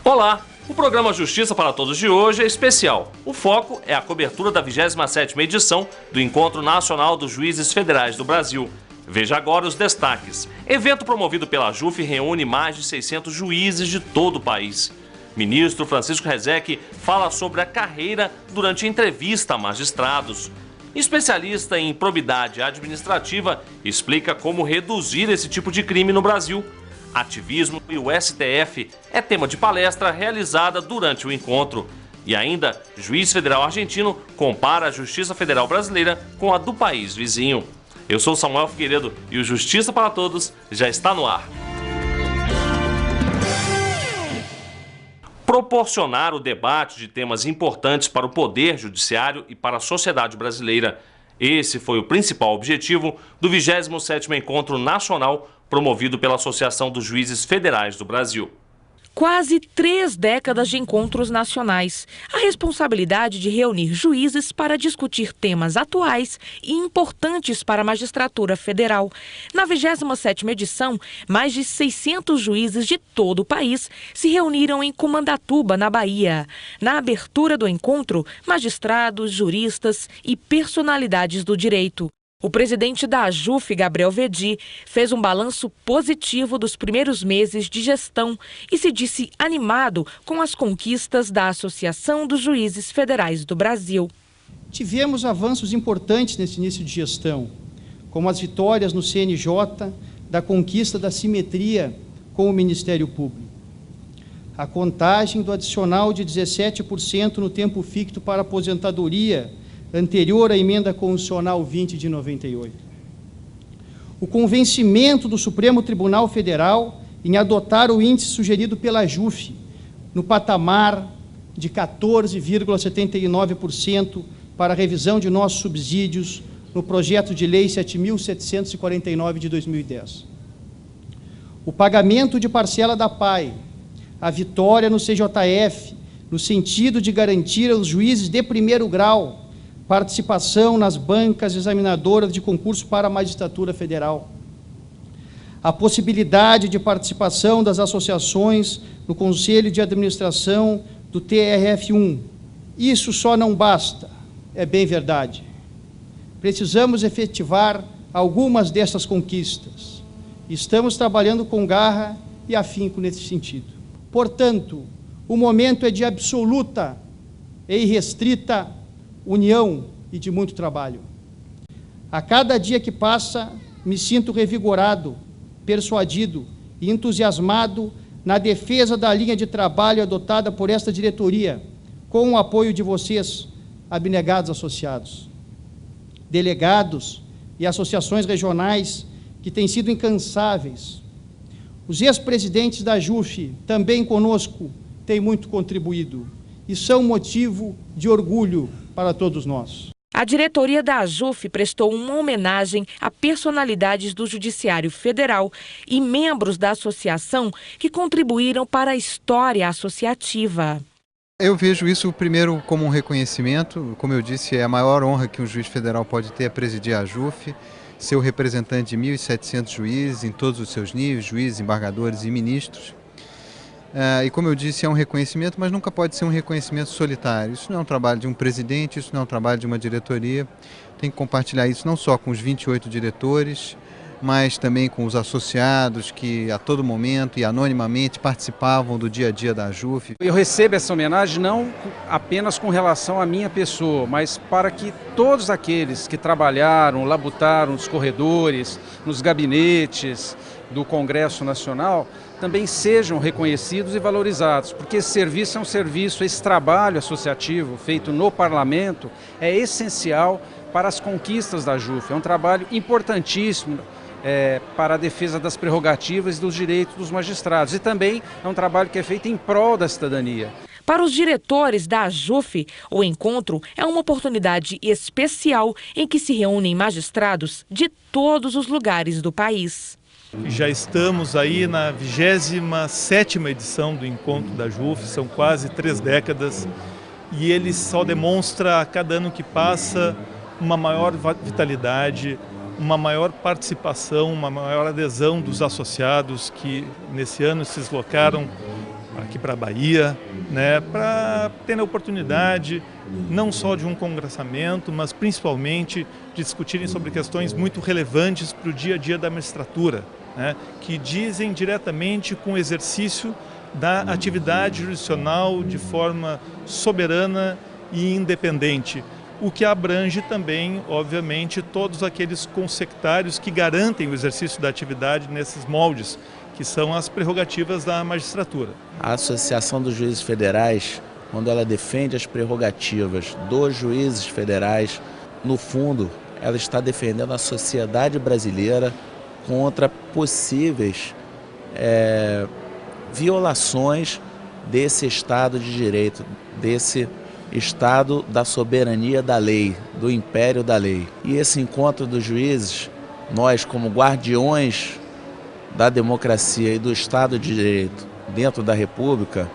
Olá! O programa Justiça para Todos de hoje é especial. O foco é a cobertura da 27ª edição do Encontro Nacional dos Juízes Federais do Brasil. Veja agora os destaques. Evento promovido pela AJUF reúne mais de 600 juízes de todo o país. Ministro Francisco Rezec fala sobre a carreira durante entrevista a magistrados. Especialista em improbidade administrativa explica como reduzir esse tipo de crime no Brasil. Ativismo e o STF é tema de palestra realizada durante o encontro. E ainda, juiz federal argentino compara a Justiça Federal brasileira com a do país vizinho. Eu sou Samuel Figueiredo e o Justiça para Todos já está no ar. Proporcionar o debate de temas importantes para o Poder Judiciário e para a sociedade brasileira. Esse foi o principal objetivo do 27º Encontro Nacional promovido pela Associação dos Juízes Federais do Brasil. Quase 3 décadas de encontros nacionais. A responsabilidade de reunir juízes para discutir temas atuais e importantes para a magistratura federal. Na 27ª edição, mais de 600 juízes de todo o país se reuniram em Comandatuba, na Bahia. Na abertura do encontro, magistrados, juristas e personalidades do direito. O presidente da AJUF, Gabriel Vedi, fez um balanço positivo dos primeiros meses de gestão e se disse animado com as conquistas da Associação dos Juízes Federais do Brasil. Tivemos avanços importantes nesse início de gestão, como as vitórias no CNJ, da conquista da simetria com o Ministério Público. A contagem do adicional de 17% no tempo ficto para aposentadoria, anterior à emenda constitucional 20 de 98. O convencimento do Supremo Tribunal Federal em adotar o índice sugerido pela AJUF, no patamar de 14,79% para a revisão de nossos subsídios no projeto de lei 7.749 de 2010. O pagamento de parcela da PAI, a vitória no CJF, no sentido de garantir aos juízes de primeiro grau participação nas bancas examinadoras de concurso para a magistratura federal, a possibilidade de participação das associações no Conselho de Administração do TRF1. Isso só não basta, é bem verdade. Precisamos efetivar algumas dessas conquistas. Estamos trabalhando com garra e afinco nesse sentido. Portanto, o momento é de absoluta e irrestrita união e de muito trabalho. A cada dia que passa, me sinto revigorado, persuadido e entusiasmado na defesa da linha de trabalho adotada por esta diretoria, com o apoio de vocês, abnegados associados, delegados e associações regionais que têm sido incansáveis. Os ex-presidentes da AJUF, também conosco, têm muito contribuído e são motivo de orgulho para todos nós. A diretoria da AJUF prestou uma homenagem a personalidades do Judiciário Federal e membros da associação que contribuíram para a história associativa. Eu vejo isso primeiro como um reconhecimento. Como eu disse, é a maior honra que um juiz federal pode ter a presidir a AJUF, ser o representante de 1.700 juízes em todos os seus níveis, juízes, embargadores e ministros. E como eu disse, é um reconhecimento, mas nunca pode ser um reconhecimento solitário. Isso não é um trabalho de um presidente, isso não é um trabalho de uma diretoria. Tem que compartilhar isso não só com os 28 diretores, mas também com os associados que a todo momento e anonimamente participavam do dia a dia da AJUF. Eu recebo essa homenagem não apenas com relação à minha pessoa, mas para que todos aqueles que trabalharam, labutaram nos corredores, nos gabinetes do Congresso Nacional, também sejam reconhecidos e valorizados, porque esse serviço é um serviço, esse trabalho associativo feito no Parlamento é essencial para as conquistas da AJUF, é um trabalho importantíssimo para a defesa das prerrogativas e dos direitos dos magistrados e também é um trabalho que é feito em prol da cidadania. Para os diretores da AJUF, o encontro é uma oportunidade especial em que se reúnem magistrados de todos os lugares do país. Já estamos aí na 27ª edição do Encontro da AJUF, são quase 3 décadas, e ele só demonstra a cada ano que passa uma maior vitalidade, uma maior participação, uma maior adesão dos associados que nesse ano se deslocaram aqui para a Bahia, né, para ter a oportunidade não só de um congressamento, mas principalmente de discutirem sobre questões muito relevantes para o dia a dia da magistratura, né, que dizem diretamente com o exercício da atividade jurisdicional de forma soberana e independente, o que abrange também, obviamente, todos aqueles consectários que garantem o exercício da atividade nesses moldes, que são as prerrogativas da magistratura. A Associação dos Juízes Federais, quando ela defende as prerrogativas dos juízes federais, no fundo, ela está defendendo a sociedade brasileira contra possíveis violações desse Estado de Direito, desse Estado da soberania da lei, do império da lei. E esse encontro dos juízes, nós como guardiões da democracia e do Estado de Direito dentro da República,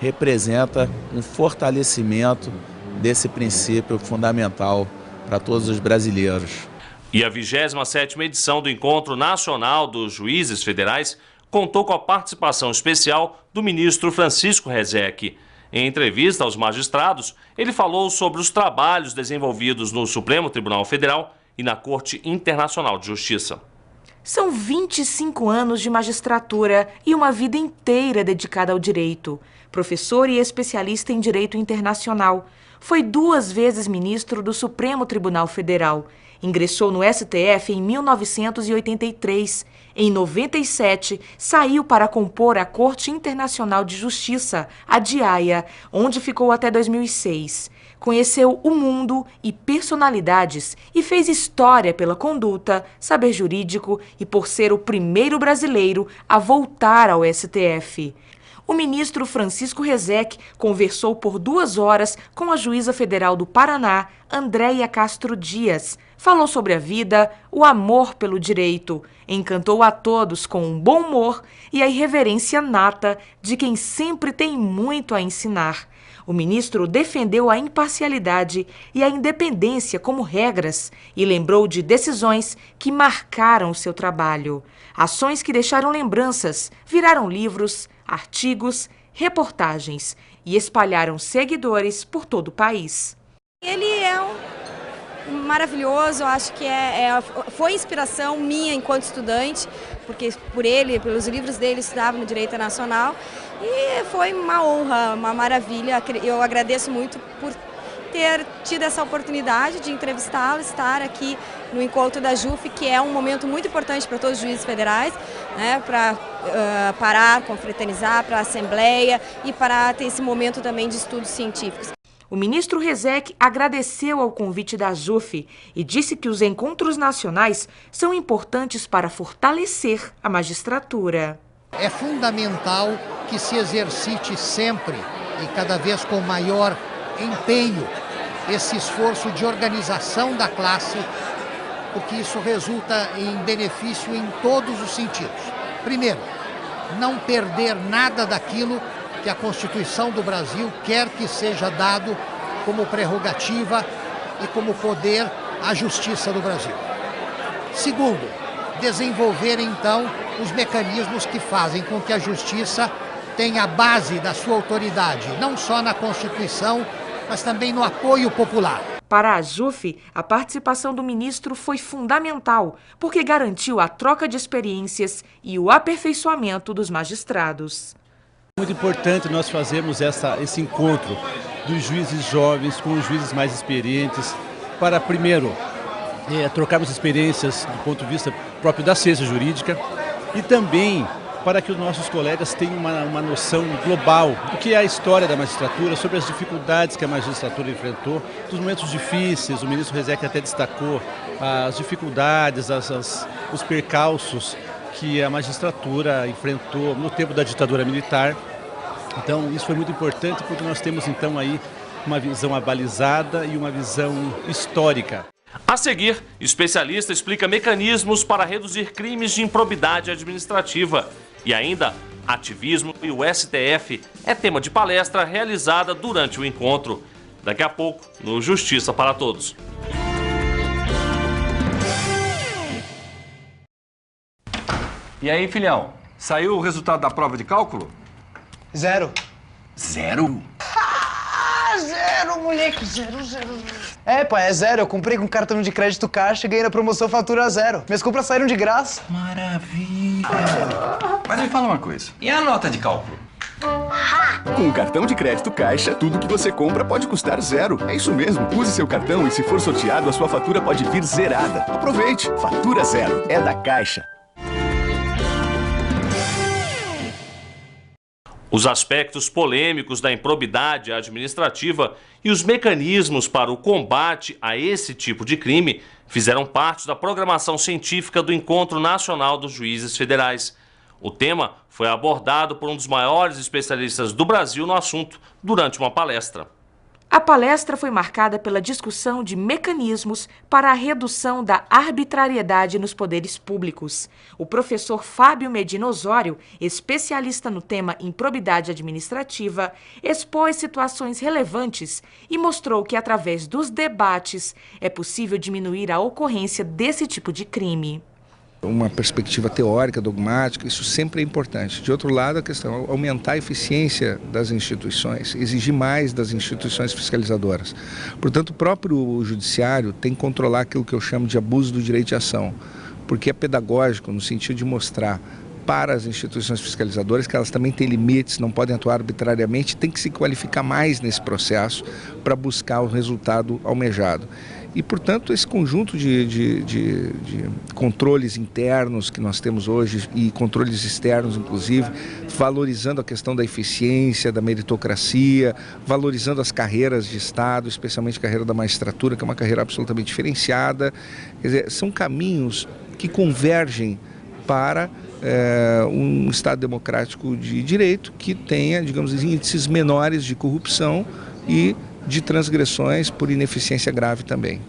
representa um fortalecimento desse princípio fundamental para todos os brasileiros. E a 27ª edição do Encontro Nacional dos Juízes Federais contou com a participação especial do ministro Francisco Rezec. Em entrevista aos magistrados, ele falou sobre os trabalhos desenvolvidos no Supremo Tribunal Federal e na Corte Internacional de Justiça. São 25 anos de magistratura e uma vida inteira dedicada ao direito. Professor e especialista em direito internacional. Foi 2 vezes ministro do Supremo Tribunal Federal. Ingressou no STF em 1983. Em 97, saiu para compor a Corte Internacional de Justiça, a de Haia, onde ficou até 2006. Conheceu o mundo e personalidades e fez história pela conduta, saber jurídico e por ser o primeiro brasileiro a voltar ao STF. O ministro Francisco Rezec conversou por 2 horas com a juíza federal do Paraná, Andréia Castro Dias. Falou sobre a vida, o amor pelo direito, encantou a todos com um bom humor e a irreverência nata de quem sempre tem muito a ensinar. O ministro defendeu a imparcialidade e a independência como regras e lembrou de decisões que marcaram o seu trabalho. Ações que deixaram lembranças, viraram livros, artigos, reportagens e espalharam seguidores por todo o país. Ele é maravilhoso, acho que foi inspiração minha enquanto estudante, porque por ele, pelos livros dele, estudava no Direito Internacional e foi uma honra, uma maravilha. Eu agradeço muito por ter tido essa oportunidade de entrevistá-lo, estar aqui no encontro da JUF, que é um momento muito importante para todos os juízes federais, né, para parar, confraternizar, para a Assembleia e para ter esse momento também de estudos científicos. O ministro Rezec agradeceu ao convite da JUF e disse que os encontros nacionais são importantes para fortalecer a magistratura. É fundamental que se exercite sempre e cada vez com maior empenho esse esforço de organização da classe, porque isso resulta em benefício em todos os sentidos. Primeiro, não perder nada daquilo que a Constituição do Brasil quer que seja dado como prerrogativa e como poder à Justiça do Brasil. Segundo, desenvolver então os mecanismos que fazem com que a Justiça tenha a base da sua autoridade, não só na Constituição, mas também no apoio popular. Para a JUF, a participação do ministro foi fundamental, porque garantiu a troca de experiências e o aperfeiçoamento dos magistrados. Muito importante nós fazermos esse encontro dos juízes jovens com os juízes mais experientes para, primeiro, trocarmos experiências do ponto de vista próprio da ciência jurídica e também para que os nossos colegas tenham uma noção global do que é a história da magistratura, sobre as dificuldades que a magistratura enfrentou, dos momentos difíceis. O ministro Rezec até destacou as dificuldades, os percalços que a magistratura enfrentou no tempo da ditadura militar. Então isso foi muito importante porque nós temos então aí uma visão abalizada e uma visão histórica. A seguir, especialista explica mecanismos para reduzir crimes de improbidade administrativa e ainda ativismo e o STF é tema de palestra realizada durante o encontro. Daqui a pouco, no Justiça para Todos. E aí, filhão, saiu o resultado da prova de cálculo? Zero. Zero? Ah, zero, moleque, zero. É, pai, é zero. Eu comprei com cartão de crédito Caixa e ganhei na promoção fatura zero. Minhas compras saíram de graça. Maravilha! Mas me fala uma coisa, e a nota de cálculo? Com o cartão de crédito Caixa, tudo que você compra pode custar zero. É isso mesmo, use seu cartão e se for sorteado, a sua fatura pode vir zerada. Aproveite, fatura zero, é da Caixa. Os aspectos polêmicos da improbidade administrativa e os mecanismos para o combate a esse tipo de crime fizeram parte da programação científica do Encontro Nacional dos Juízes Federais. O tema foi abordado por um dos maiores especialistas do Brasil no assunto durante uma palestra. A palestra foi marcada pela discussão de mecanismos para a redução da arbitrariedade nos poderes públicos. O professor Fábio Medina Osório, especialista no tema improbidade administrativa, expôs situações relevantes e mostrou que, através dos debates, é possível diminuir a ocorrência desse tipo de crime. Uma perspectiva teórica, dogmática, isso sempre é importante. De outro lado, a questão é aumentar a eficiência das instituições, exigir mais das instituições fiscalizadoras. Portanto, o próprio judiciário tem que controlar aquilo que eu chamo de abuso do direito de ação, porque é pedagógico no sentido de mostrar para as instituições fiscalizadoras que elas também têm limites, não podem atuar arbitrariamente, tem que se qualificar mais nesse processo para buscar o resultado almejado. E, portanto, esse conjunto de controles internos que nós temos hoje e controles externos, inclusive, valorizando a questão da eficiência, da meritocracia, valorizando as carreiras de Estado, especialmente a carreira da magistratura, que é uma carreira absolutamente diferenciada. Quer dizer, são caminhos que convergem para um Estado democrático de direito que tenha, digamos assim, índices menores de corrupção e de transgressões por ineficiência grave também.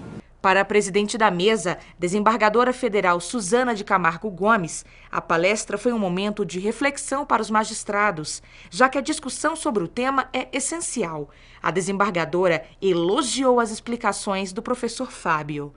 Para a presidente da mesa, desembargadora federal Suzana de Camargo Gomes, a palestra foi um momento de reflexão para os magistrados, já que a discussão sobre o tema é essencial. A desembargadora elogiou as explicações do professor Fábio.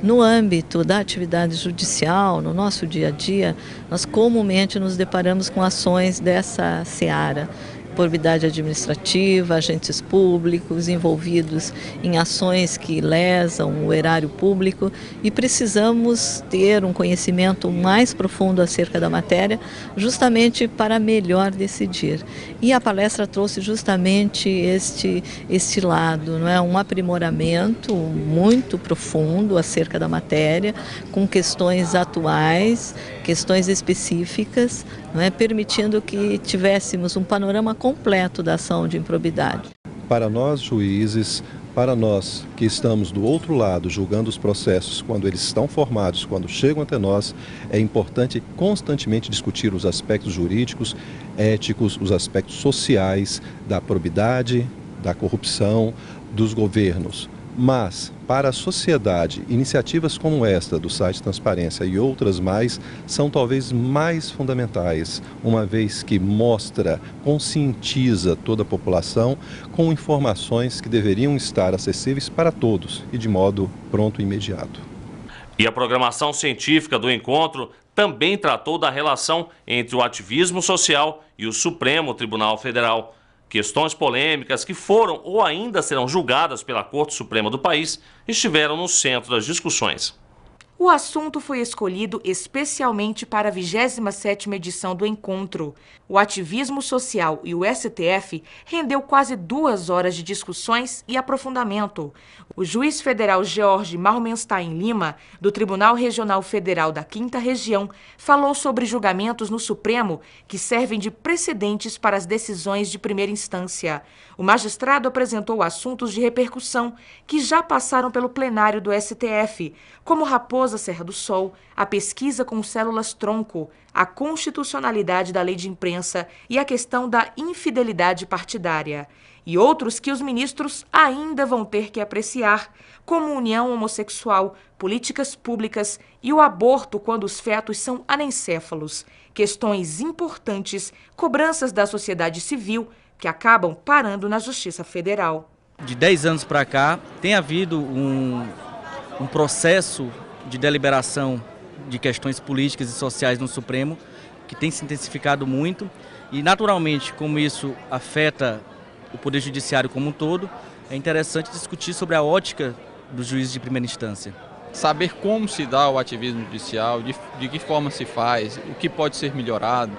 No âmbito da atividade judicial, no nosso dia a dia, nós comumente nos deparamos com ações dessa seara. Improbidade administrativa, agentes públicos envolvidos em ações que lesam o erário público e precisamos ter um conhecimento mais profundo acerca da matéria, justamente para melhor decidir. E a palestra trouxe justamente este lado, não é? Um aprimoramento muito profundo acerca da matéria, com questões atuais, questões específicas, não é? Permitindo que tivéssemos um panorama completo da ação de improbidade. Para nós juízes, para nós que estamos do outro lado julgando os processos quando eles estão formados, quando chegam até nós, é importante constantemente discutir os aspectos jurídicos, éticos, os aspectos sociais da probidade, da corrupção, dos governos. Mas, para a sociedade, iniciativas como esta do site Transparência e outras mais são talvez mais fundamentais, uma vez que mostra, conscientiza toda a população com informações que deveriam estar acessíveis para todos e de modo pronto e imediato. E a programação científica do encontro também tratou da relação entre o ativismo social e o Supremo Tribunal Federal. Questões polêmicas que foram ou ainda serão julgadas pela Corte Suprema do país estiveram no centro das discussões. O assunto foi escolhido especialmente para a 27ª edição do encontro. O ativismo social e o STF rendeu quase 2 horas de discussões e aprofundamento. O juiz federal George Malmenstein Lima, do Tribunal Regional Federal da 5ª Região, falou sobre julgamentos no Supremo que servem de precedentes para as decisões de primeira instância. O magistrado apresentou assuntos de repercussão que já passaram pelo plenário do STF, como Raposa Serra do Sol, a pesquisa com células-tronco, a constitucionalidade da lei de imprensa e a questão da infidelidade partidária. E outros que os ministros ainda vão ter que apreciar, como união homossexual, políticas públicas e o aborto quando os fetos são anencéfalos. Questões importantes, cobranças da sociedade civil, que acabam parando na Justiça Federal. De 10 anos para cá, tem havido um processo de deliberação de questões políticas e sociais no Supremo, que tem se intensificado muito, E naturalmente, como isso afeta o Poder Judiciário como um todo, é interessante discutir sobre a ótica dos juízes de primeira instância. Saber como se dá o ativismo judicial, de que forma se faz, o que pode ser melhorado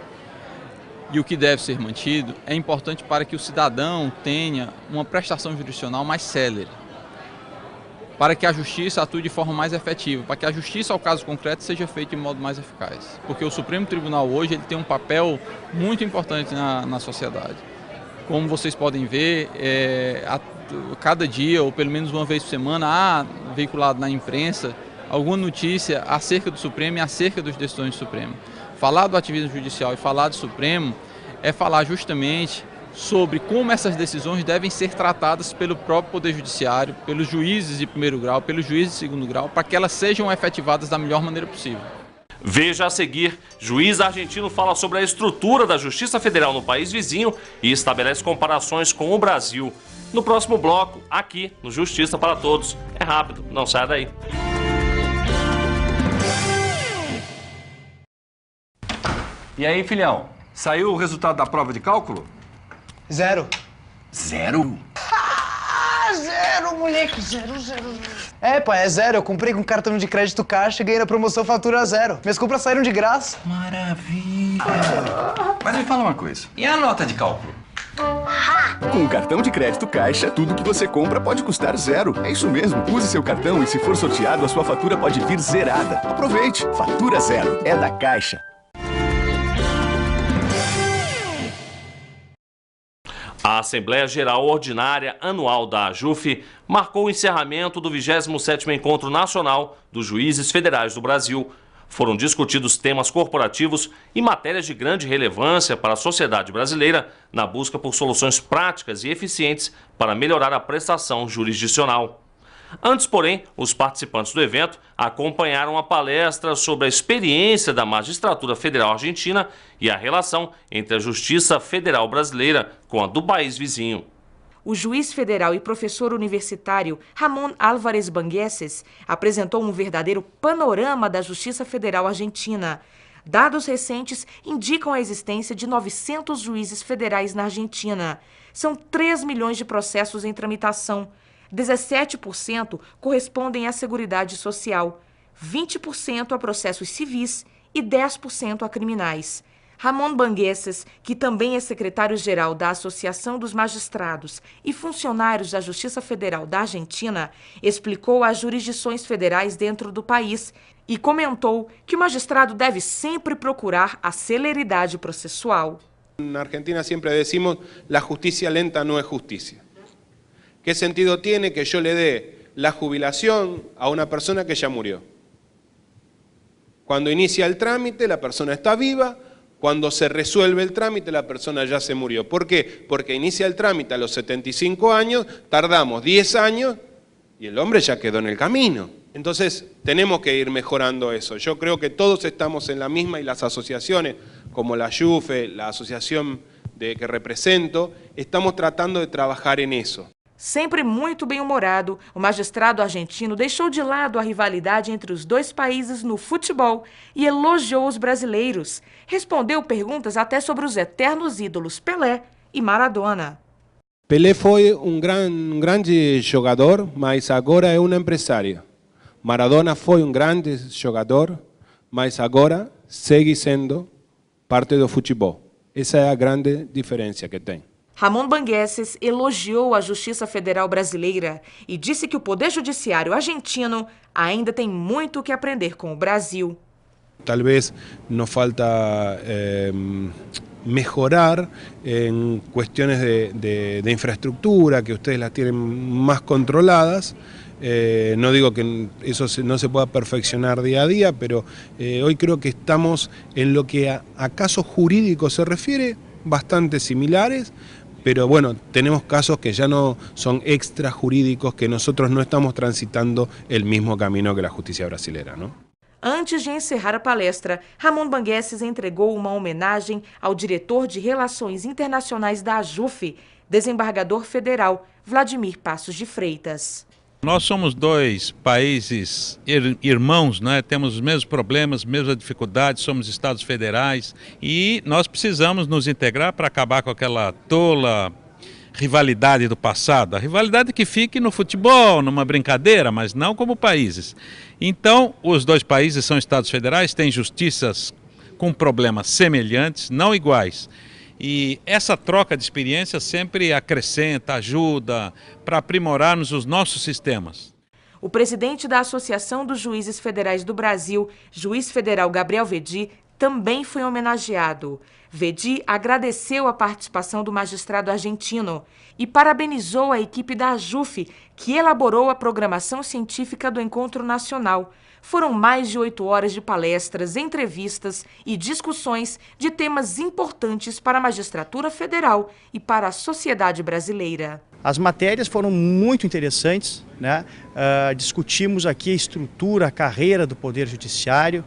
e o que deve ser mantido, é importante para que o cidadão tenha uma prestação jurisdicional mais célere, para que a justiça atue de forma mais efetiva, para que a justiça ao caso concreto seja feita de modo mais eficaz. Porque o Supremo Tribunal hoje ele tem um papel muito importante na sociedade. Como vocês podem ver, cada dia, ou pelo menos uma vez por semana, há veiculado na imprensa alguma notícia acerca do Supremo e acerca das decisões do Supremo. Falar do ativismo judicial e falar do Supremo é falar justamente sobre como essas decisões devem ser tratadas pelo próprio Poder Judiciário, pelos juízes de primeiro grau, pelos juízes de segundo grau, para que elas sejam efetivadas da melhor maneira possível. Veja a seguir, juiz argentino fala sobre a estrutura da Justiça Federal no país vizinho e estabelece comparações com o Brasil. No próximo bloco, aqui no Justiça para Todos. É rápido, não saia daí. E aí, filhão? Saiu o resultado da prova de cálculo? 0. 0? Zero, moleque, zero. É, pai, é 0. Eu comprei com cartão de crédito Caixa e ganhei na promoção fatura 0. Minhas compras saíram de graça. Maravilha! Mas me fala uma coisa, e a nota de cálculo? Com o cartão de crédito Caixa, tudo que você compra pode custar 0. É isso mesmo. Use seu cartão e se for sorteado, a sua fatura pode vir zerada. Aproveite. Fatura 0. É da Caixa. A Assembleia Geral Ordinária Anual da AJUF marcou o encerramento do 27º Encontro Nacional dos Juízes Federais do Brasil. Foram discutidos temas corporativos e matérias de grande relevância para a sociedade brasileira na busca por soluções práticas e eficientes para melhorar a prestação jurisdicional. Antes, porém, os participantes do evento acompanharam a palestra sobre a experiência da magistratura federal argentina e a relação entre a Justiça Federal brasileira com a do país vizinho. O juiz federal e professor universitário Ramón Álvarez Bangueses apresentou um verdadeiro panorama da Justiça Federal Argentina. Dados recentes indicam a existência de 900 juízes federais na Argentina. São 3 milhões de processos em tramitação. 17% correspondem à Seguridade Social, 20% a processos civis e 10% a criminais. Ramón Bangueses, que também é secretário-geral da Associação dos Magistrados e funcionários da Justiça Federal da Argentina, explicou as jurisdições federais dentro do país e comentou que o magistrado deve sempre procurar a celeridade processual. Na Argentina sempre decimos, la justicia lenta no es justicia. ¿Qué sentido tiene que yo le dé la jubilación a una persona que ya murió? Cuando inicia el trámite, la persona está viva. Cuando se resuelve el trámite, la persona ya se murió. ¿Por qué? Porque inicia el trámite a los 75 años, tardamos 10 años y el hombre ya quedó en el camino. Entonces, tenemos que ir mejorando eso. Yo creo que todos estamos en la misma y las asociaciones, como la AJUFE, la asociación que represento, estamos tratando de trabajar en eso. Sempre muito bem-humorado, o magistrado argentino deixou de lado a rivalidade entre os dois países no futebol e elogiou os brasileiros. Respondeu perguntas até sobre os eternos ídolos Pelé e Maradona. Pelé foi grande jogador, mas agora é um empresário. Maradona foi grande jogador, mas agora segue sendo parte do futebol. Essa é a grande diferença que tem. Ramón Bangueses elogiou a Justiça Federal brasileira e disse que o Poder Judiciário argentino ainda tem muito o que aprender com o Brasil. Talvez nos falta mejorar en cuestiones de infraestructura, que ustedes las tienen más controladas. No digo que eso no se pueda perfeccionar día a día, pero hoy creo que estamos en lo que a casos jurídicos se refiere, bastante similares. Pero bueno, tenemos casos que ya no son extrajurídicos, que nosotros no estamos transitando el mismo camino que la justicia brasileña, ¿no? Antes de encerrar a palestra, Ramón Bangueses entregou uma homenagem ao diretor de Relações Internacionais da AJUF, desembargador federal Vladimir Passos de Freitas. Nós somos dois países irmãos, né? Temos os mesmos problemas, mesmas dificuldades, somos estados federais e nós precisamos nos integrar para acabar com aquela tola rivalidade do passado. A rivalidade que fique no futebol, numa brincadeira, mas não como países. Então, os dois países são estados federais, têm justiças com problemas semelhantes, não iguais. E essa troca de experiência sempre acrescenta, ajuda para aprimorarmos os nossos sistemas. O presidente da Associação dos Juízes Federais do Brasil, juiz federal Gabriel Vedi, também foi homenageado. Vedi agradeceu a participação do magistrado argentino e parabenizou a equipe da AJUF, que elaborou a programação científica do Encontro Nacional. Foram mais de 8 horas de palestras, entrevistas e discussões de temas importantes para a magistratura federal e para a sociedade brasileira. As matérias foram muito interessantes, né? Discutimos aqui a estrutura, a carreira do Poder Judiciário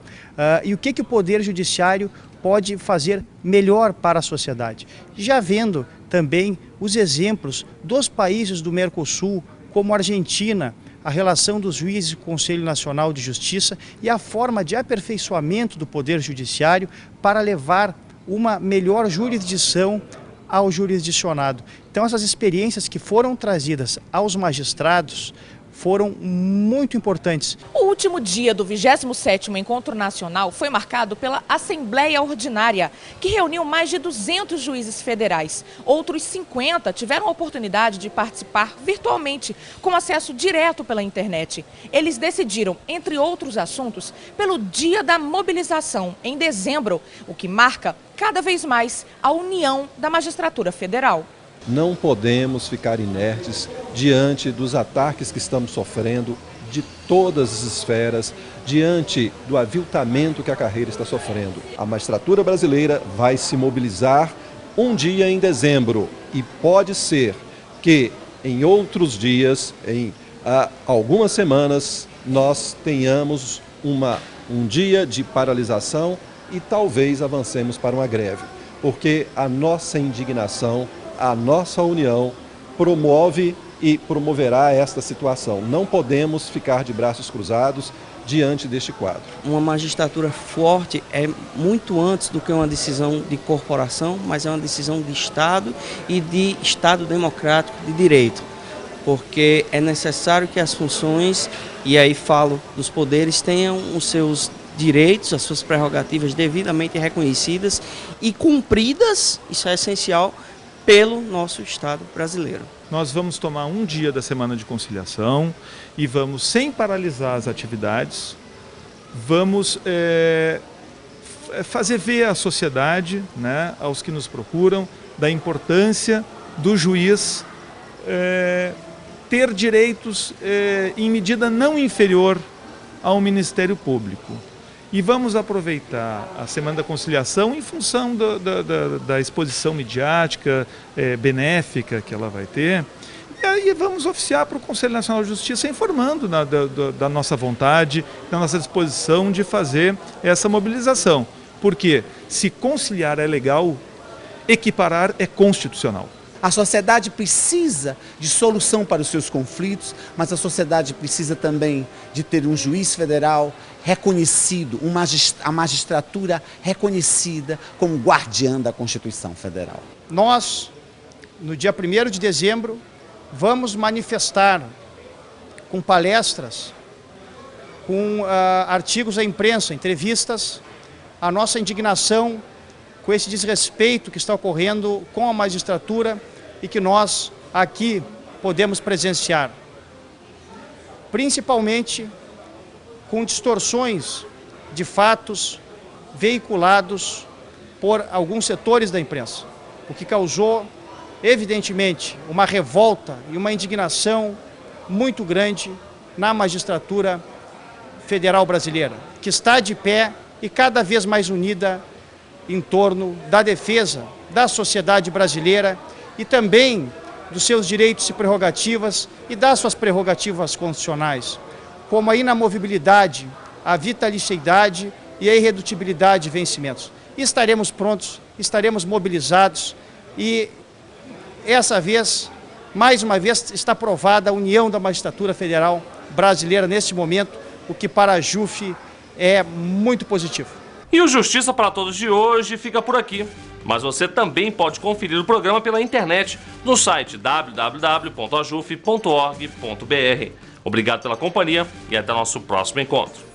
e o que o Poder Judiciário pode fazer melhor para a sociedade. Já vendo também os exemplos dos países do Mercosul, como a Argentina, a relação dos juízes com o Conselho Nacional de Justiça e a forma de aperfeiçoamento do Poder Judiciário para levar uma melhor jurisdição ao jurisdicionado. Então, essas experiências que foram trazidas aos magistrados foram muito importantes. O último dia do 27º Encontro Nacional foi marcado pela Assembleia Ordinária, que reuniu mais de 200 juízes federais. Outros 50 tiveram a oportunidade de participar virtualmente, com acesso direto pela internet. Eles decidiram, entre outros assuntos, pelo Dia da Mobilização, em dezembro, o que marca cada vez mais a união da magistratura federal. Não podemos ficar inertes diante dos ataques que estamos sofrendo de todas as esferas, diante do aviltamento que a carreira está sofrendo. A magistratura brasileira vai se mobilizar um dia em dezembro e pode ser que em outros dias, em algumas semanas, nós tenhamos um dia de paralisação e talvez avancemos para uma greve, porque a nossa indignação, a nossa união promove e promoverá esta situação. Não podemos ficar de braços cruzados diante deste quadro. Uma magistratura forte é muito antes do que uma decisão de corporação, mas é uma decisão de Estado e de Estado democrático de direito, porque é necessário que as funções, e aí falo dos poderes, tenham os seus direitos, as suas prerrogativas devidamente reconhecidas e cumpridas, isso é essencial, pelo nosso Estado brasileiro. Nós vamos tomar um dia da Semana de Conciliação e vamos, sem paralisar as atividades, vamos fazer ver à sociedade, né, aos que nos procuram, da importância do juiz ter direitos em medida não inferior ao Ministério Público. E vamos aproveitar a Semana da Conciliação em função da exposição midiática benéfica que ela vai ter. E aí vamos oficiar para o Conselho Nacional de Justiça informando da nossa vontade, da nossa disposição de fazer essa mobilização. Porque se conciliar é legal, equiparar é constitucional. A sociedade precisa de solução para os seus conflitos, mas a sociedade precisa também de ter um juiz federal reconhecido, a magistratura reconhecida como guardiã da Constituição Federal. Nós, no dia 1º de dezembro, vamos manifestar com palestras, com artigos à imprensa, entrevistas, a nossa indignação com esse desrespeito que está ocorrendo com a magistratura e que nós aqui podemos presenciar, principalmente com distorções de fatos veiculados por alguns setores da imprensa, o que causou, evidentemente, uma revolta e uma indignação muito grande na magistratura federal brasileira, que está de pé e cada vez mais unida em torno da defesa da sociedade brasileira e também dos seus direitos e prerrogativas e das suas prerrogativas constitucionais, como a inamovibilidade, a vitaliciedade e a irredutibilidade de vencimentos. Estaremos prontos, estaremos mobilizados e, essa vez, Mais uma vez está provada a união da magistratura federal brasileira neste momento, o que para a JUF é muito positivo. E o Justiça para Todos de hoje fica por aqui. Mas você também pode conferir o programa pela internet no site www.ajuf.org.br. Obrigado pela companhia e até nosso próximo encontro.